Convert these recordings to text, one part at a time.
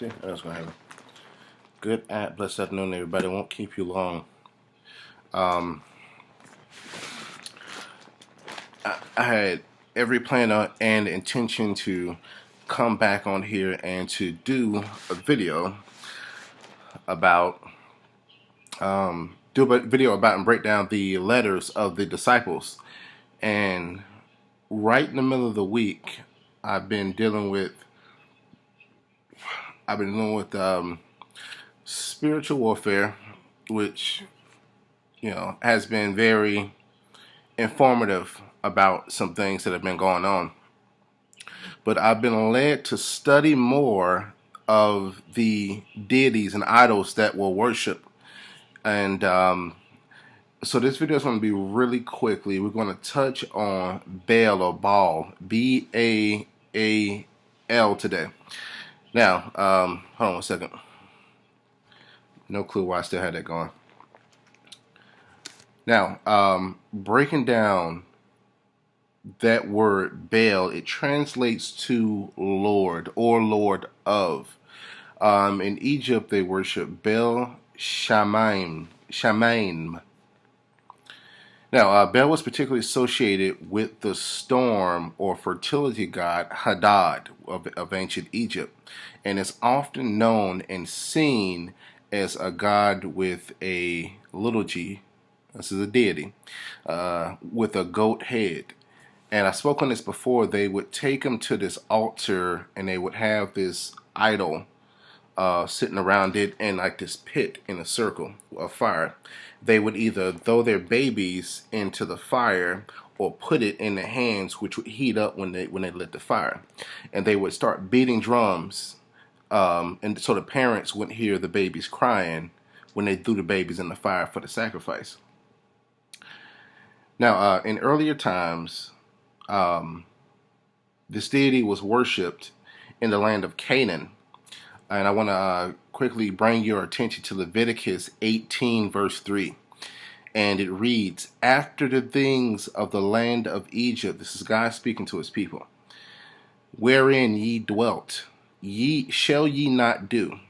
See, I was gonna have a good blessed afternoon, everybody. I won't keep you long. I had every plan and intention to come back on here and to do a video about and break down the letters of the disciples. And right in the middle of the week, I've been dealing with spiritual warfare, which has been very informative about some things that have been going on. But I've been led to study more of the deities and idols that were worshipped. And so this video is going to be really quickly. We're going to touch on BAAL or BAAL, B-A-A-L today. Now, hold on one second. No clue why I still had that going. Now, breaking down that word BAAL, it translates to Lord or Lord of. In Egypt, they worship Baal Shamaim. Now, Baal was particularly associated with the storm or fertility god Hadad of ancient Egypt, and is often known and seen as a god with a little g. This is a deity with a goat head. And I spoke on this before. They would take him to this altar, and they would have this idol sitting around it in like this pit in a circle of fire. They would either throw their babies into the fire or put it in their hands, which would heat up when they lit the fire. And they would start beating drums, and so the parents wouldn't hear the babies crying when they threw the babies in the fire for the sacrifice. Now, in earlier times, this deity was worshipped in the land of Canaan. And I want to quickly bring your attention to Leviticus 18 verse 3. And it reads, "After the things of the land of Egypt," this is God speaking to his people, "wherein ye dwelt, shall ye not do."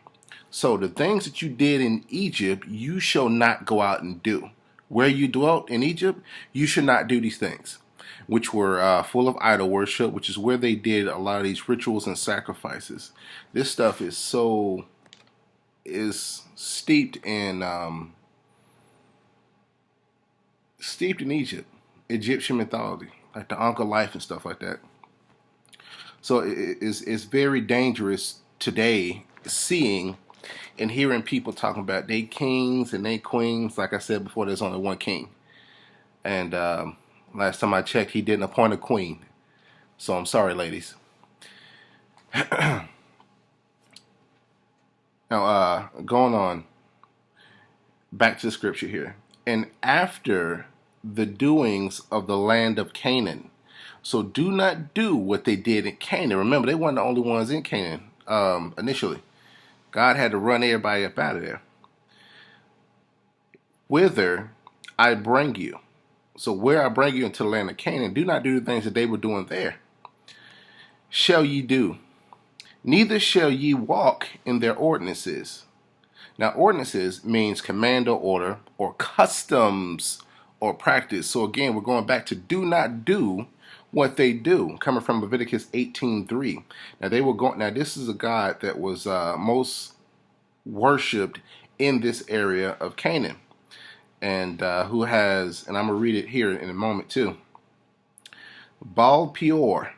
So the things that you did in Egypt, you shall not go out and do. Where you dwelt in Egypt, you should not do these things, which were full of idol worship, which is where they did a lot of these rituals and sacrifices. This stuff is steeped in Egypt, Egyptian mythology, like the Ankh life and stuff like that. So it's very dangerous today seeing and hearing people talking about they kings and they queens. Like I said before, there's only one king. And last time I checked, he didn't appoint a queen. So I'm sorry, ladies. Now, going on, back to the scripture here. "And after the doings of the land of Canaan." So do not do what they did in Canaan. Remember, they weren't the only ones in Canaan initially. God had to run everybody up out of there. "Whither I bring you." So where I bring you into the land of Canaan, do not do the things that they were doing there. "Shall ye do, neither shall ye walk in their ordinances." Now, ordinances means command or order or customs or practice. So again, we're going back to do not do what they do, coming from Leviticus 18:3. Now this is a god that was most worshipped in this area of Canaan, and who has, and I'm gonna read it here in a moment too. Baal Peor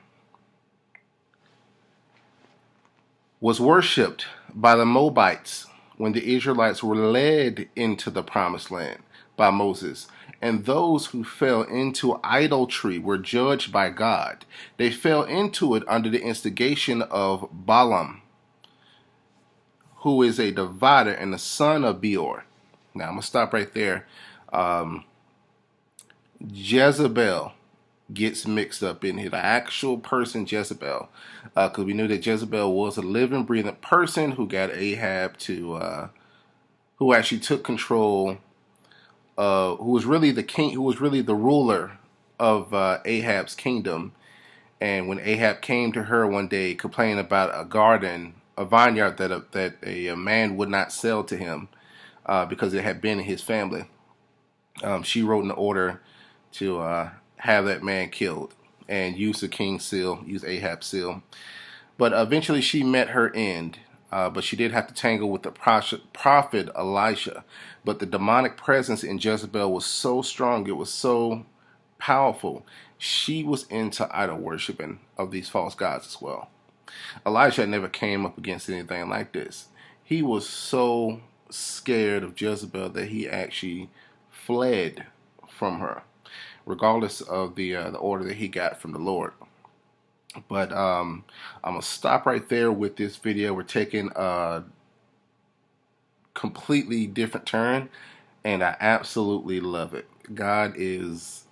was worshipped by the Moabites when the Israelites were led into the promised land by Moses. And those who fell into idolatry were judged by God. They fell into it under the instigation of Balaam, who is a divider and the son of Beor. Now, I'm going to stop right there. Jezebel gets mixed up in here. The actual person Jezebel. Because we knew that Jezebel was a living, breathing person who got Ahab to, who actually took control, who was really the king, who was really the ruler of Ahab's kingdom. And when Ahab came to her one day complaining about a garden a vineyard that a man would not sell to him because it had been in his family. She wrote an order to have that man killed and use the king's seal, use Ahab's seal. But eventually she met her end. But she did have to tangle with the prophet Elisha. But the demonic presence in Jezebel was so strong, it was so powerful. She was into idol worshiping of these false gods as well. Elisha never came up against anything like this. He was so scared of Jezebel that he actually fled from her, regardless of the order that he got from the Lord. But I'm going to stop right there with this video. We're taking a completely different turn, and I absolutely love it. God is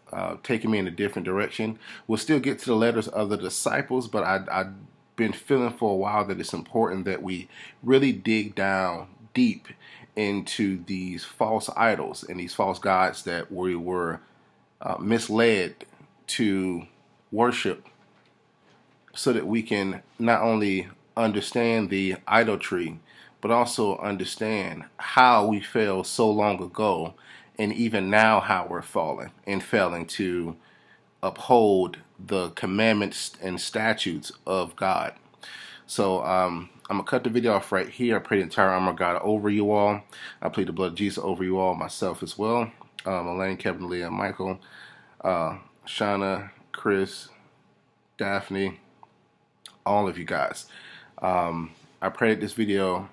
taking me in a different direction. We'll still get to the letters of the disciples, but I've been feeling for a while that it's important that we really dig down deep into these false idols and these false gods that we were misled to worship, so that we can not only understand the idolatry, but also understand how we fell so long ago, and even now how we're falling and failing to uphold the commandments and statutes of God. So I'm going to cut the video off right here. I pray the entire armor of God over you all. I plead the blood of Jesus over you all, myself as well. Elaine, Kevin, Leah, Michael, Shauna, Chris, Daphne, all of you guys. I pray that this video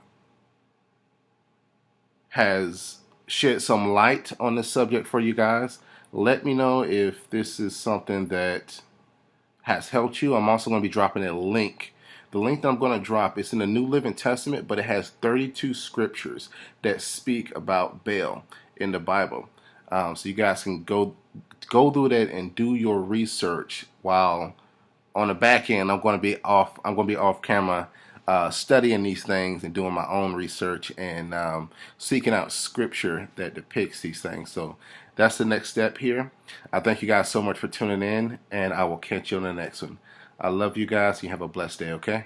has shed some light on this subject for you guys. Let me know if this is something that has helped you. I'm also going to be dropping a link. The link that I'm going to drop is in the New Living Testament, but it has 32 scriptures that speak about Baal in the Bible. So you guys can go through that and do your research, while on the back end I'm going to be off camera studying these things and doing my own research and seeking out scripture that depicts these things. So that's the next step here. I thank you guys so much for tuning in, and I will catch you on the next one. I love you guys. You have a blessed day, okay?